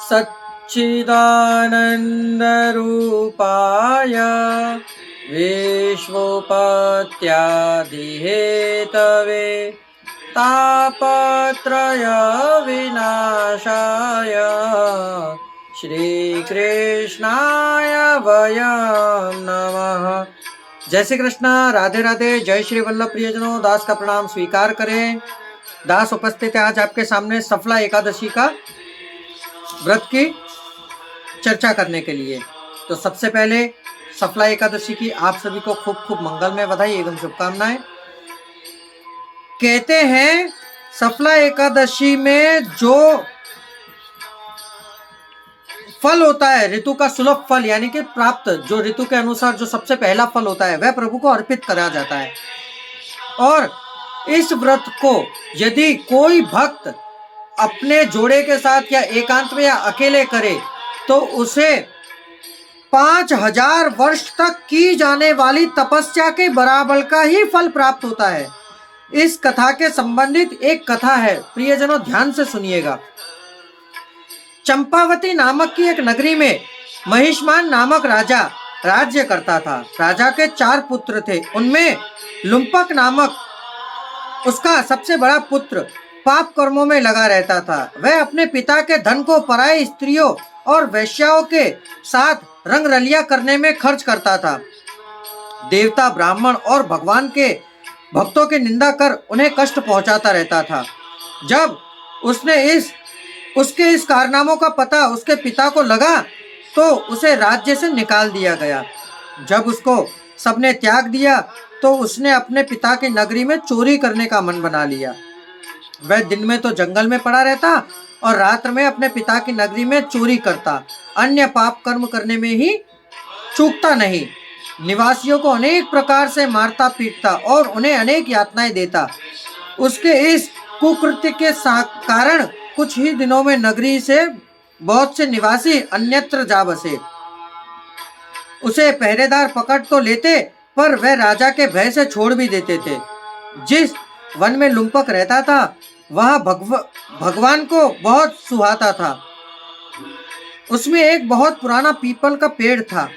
सच्चिदानन्दरूपाय विश्वोपत्यादिहेतवे तापत्रयविनाशाय श्रीकृष्णाय वयं नमः। जय श्री कृष्ण, राधे राधे। जय श्री वल्लभ प्रियजनों, दास का प्रणाम स्वीकार करें। दास उपस्थित है आज आपके सामने सफला एकादशी का व्रत की चर्चा करने के लिए। तो सबसे पहले सफला एकादशी की आप सभी को खूब खूब मंगलमय बधाई एवं शुभकामनाएं। कहते हैं सफला एकादशी में जो फल होता है, ऋतु का सुलभ फल यानी कि प्राप्त, जो ऋतु के अनुसार जो सबसे पहला फल होता है वह प्रभु को अर्पित करा जाता है। और इस व्रत को यदि कोई भक्त अपने जोड़े के साथ या एकांत में या अकेले करे तो उसे 5000 वर्ष तक की जाने वाली तपस्या के बराबर का ही फल प्राप्त होता है। इस कथा के संबंधित एक कथा है, प्रियजनों ध्यान से सुनिएगा। चंपावती नामक की एक नगरी में महिष्मान नामक राजा राज्य करता था। राजा के 4 पुत्र थे। उनमें लुम्पक नामक उसका सबसे बड़ा पुत्र पाप कर्मों में लगा रहता था। वह अपने पिता के धन को पराई स्त्रियों और वेश्याओं के साथ रंगरलिया करने में खर्च करता था। देवता, ब्राह्मण और भगवान के भक्तों की निंदा कर उन्हें कष्ट पहुंचाता रहता था। जब उसके इस कारनामों का पता उसके पिता को लगा तो उसे राज्य से निकाल दिया गया। जब उसको सबने त्याग दिया तो उसने अपने पिता की नगरी में चोरी करने का मन बना लिया। वह दिन में तो जंगल में पड़ा रहता और रात में अपने पिता की नगरी में चोरी करता। अन्य पाप कर्म करने में ही चूकता नहीं। निवासियों को अनेक प्रकार से मारता पीटता और उन्हें अनेक यातनाएं देता। उसके इस कुकृत्य के कारण कुछ ही दिनों में नगरी से बहुत से निवासी अन्यत्र जा बसे। उसे पहरेदार पकड़ तो लेते पर वह राजा के भय से छोड़ भी देते थे। जिस वन में लुम्पक रहता था वह भगवान को बहुत सुहाता था। उसमें एक बहुत पुराना पीपल का पेड़ था।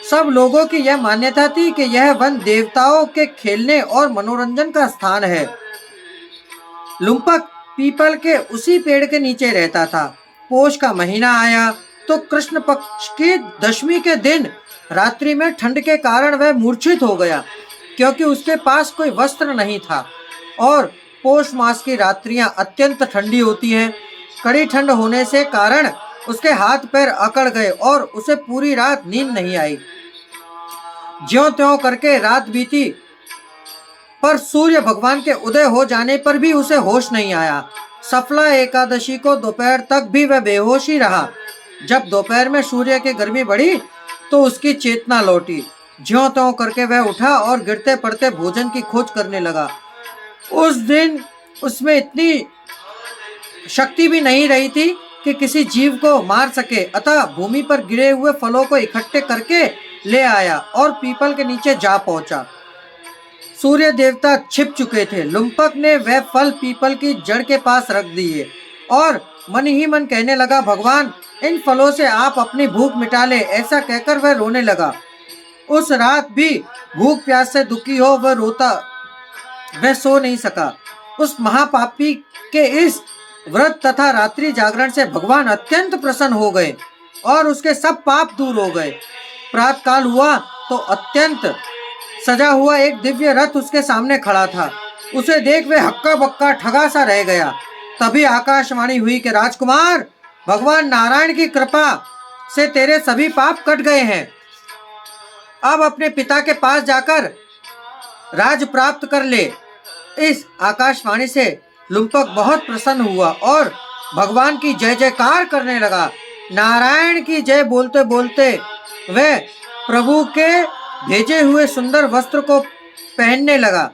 सब लोगों की यह मान्यता थी कि यह वन देवताओं के खेलने और मनोरंजन का स्थान है। लुम्पक पीपल के उसी पेड़ के नीचे रहता था। पोष का महीना आया तो कृष्ण पक्ष की दशमी के दिन रात्रि में ठंड के कारण वह मूर्छित हो गया, क्योंकि उसके पास कोई वस्त्र नहीं था और पोष मास की रात्रियां अत्यंत ठंडी होती हैं। कड़ी ठंड होने से कारण उसके हाथ पैर अकड़ गए और उसे पूरी रात नींद नहीं आई। ज्यों त्यों करके रात बीती पर सूर्य भगवान के उदय हो जाने पर भी उसे होश नहीं आया। सफला एकादशी को दोपहर तक भी वह बेहोश ही रहा। जब दोपहर में सूर्य की गर्मी बढ़ी तो उसकी चेतना लौटी। ज्यों त्यों करके वह उठा और गिरते पड़ते भोजन की खोज करने लगा। उस दिन उसमें इतनी शक्ति भी नहीं रही थी कि किसी जीव को मार सके, अतः भूमि पर गिरे हुए फलों को इकट्ठे करके ले आया और पीपल के नीचे जा पहुंचा। सूर्य देवता छिप चुके थे। लुम्पक ने वह फल पीपल की जड़ के पास रख दिए और मन ही मन कहने लगा, भगवान इन फलों से आप अपनी भूख मिटा ले। ऐसा कहकर वह रोने लगा। उस रात भी भूख प्यास से दुखी हो वह रोता, वह सो नहीं सका। उस महापापी के इस व्रत तथा रात्रि जागरण से भगवान अत्यंत प्रसन्न हो गए और उसके सब पाप दूर हो गए। प्रातः काल हुआ तो अत्यंत सजा हुआ एक दिव्य रथ उसके सामने खड़ा था। उसे देख वह हक्का बक्का ठगा सा रह गया। तभी आकाशवाणी हुई कि राजकुमार, भगवान नारायण की कृपा से तेरे सभी पाप कट गए हैं। अब अपने पिता के पास जाकर राज प्राप्त कर ले। इस आकाशवाणी से लुम्पक बहुत प्रसन्न हुआ और भगवान की जय जयकार करने लगा। नारायण की जय बोलते बोलते वह प्रभु के भेजे हुए सुंदर वस्त्र को पहनने लगा।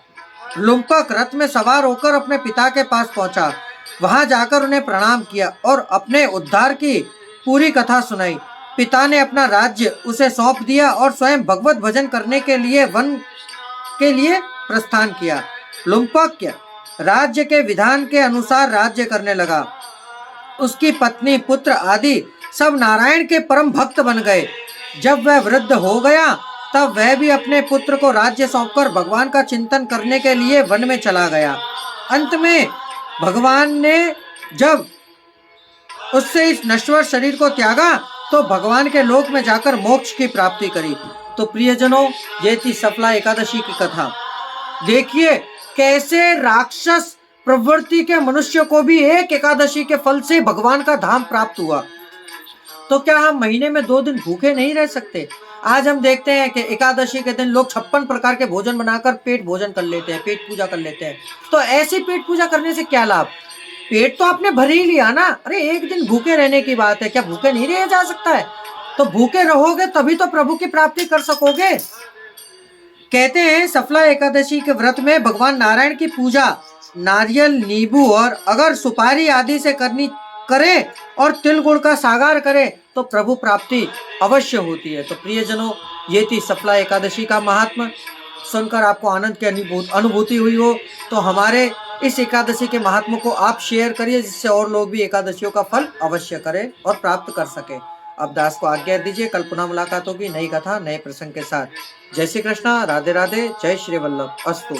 लुम्पक रथ में सवार होकर अपने पिता के पास पहुंचा। वहां जाकर उन्हें प्रणाम किया और अपने उद्धार की पूरी कथा सुनाई। पिता ने अपना राज्य उसे सौंप दिया और स्वयं भगवत भजन करने के लिए वन के लिए प्रस्थान किया। लुम्पक राज्य के विधान के अनुसार राज्य करने लगा। उसकी पत्नी, पुत्र आदि सब नारायण के परम भक्त बन गए। जब वह वृद्ध हो गया तब वह भी अपने पुत्र को राज्य सौंपकर भगवान का चिंतन करने के लिए वन में चला गया। अंत में भगवान ने जब उससे इस नश्वर शरीर को त्यागा तो भगवान के लोक में जाकर मोक्ष की प्राप्ति करी। तो प्रियजनों, ये थी सफला एकादशी की कथा। देखिए कैसे राक्षस प्रवृत्ति के मनुष्य को भी एक एकादशी के फल से भगवान का धाम प्राप्त हुआ। तो क्या हम महीने में 2 दिन भूखे नहीं रह सकते? आज हम देखते हैं कि एकादशी के दिन लोग 56 प्रकार के भोजन बनाकर पेट भोजन कर लेते हैं, पेट पूजा कर लेते हैं। तो ऐसी पेट पूजा करने से क्या लाभ? पेट तो आपने भर ही लिया ना। अरे एक दिन भूखे रहने की बात है, क्या भूखे नहीं रह जा सकता है? तो भूखे रहोगे तभी तो प्रभु की प्राप्ति कर सकोगे। कहते हैं सफला एकादशी के व्रत में भगवान नारायण की पूजा नारियल, नींबू और अगर सुपारी आदि से करनी करे और तिल गुड़ का सागार करे तो प्रभु प्राप्ति अवश्य होती है। तो प्रियजनों, ये थी सफला एकादशी का महात्मा। सुनकर आपको आनंद की अनुभूति हुई हो तो हमारे इस एकादशी के महात्मा को आप शेयर करिए, जिससे और लोग भी एकादशियों का फल अवश्य करें और प्राप्त कर सके। अब दास को आज्ञा दीजिए, कल पुनः मुलाकात होगी नई कथा नए प्रसंग के साथ। जय श्री कृष्णा, राधे राधे, जय श्री वल्लभ, अस्तु।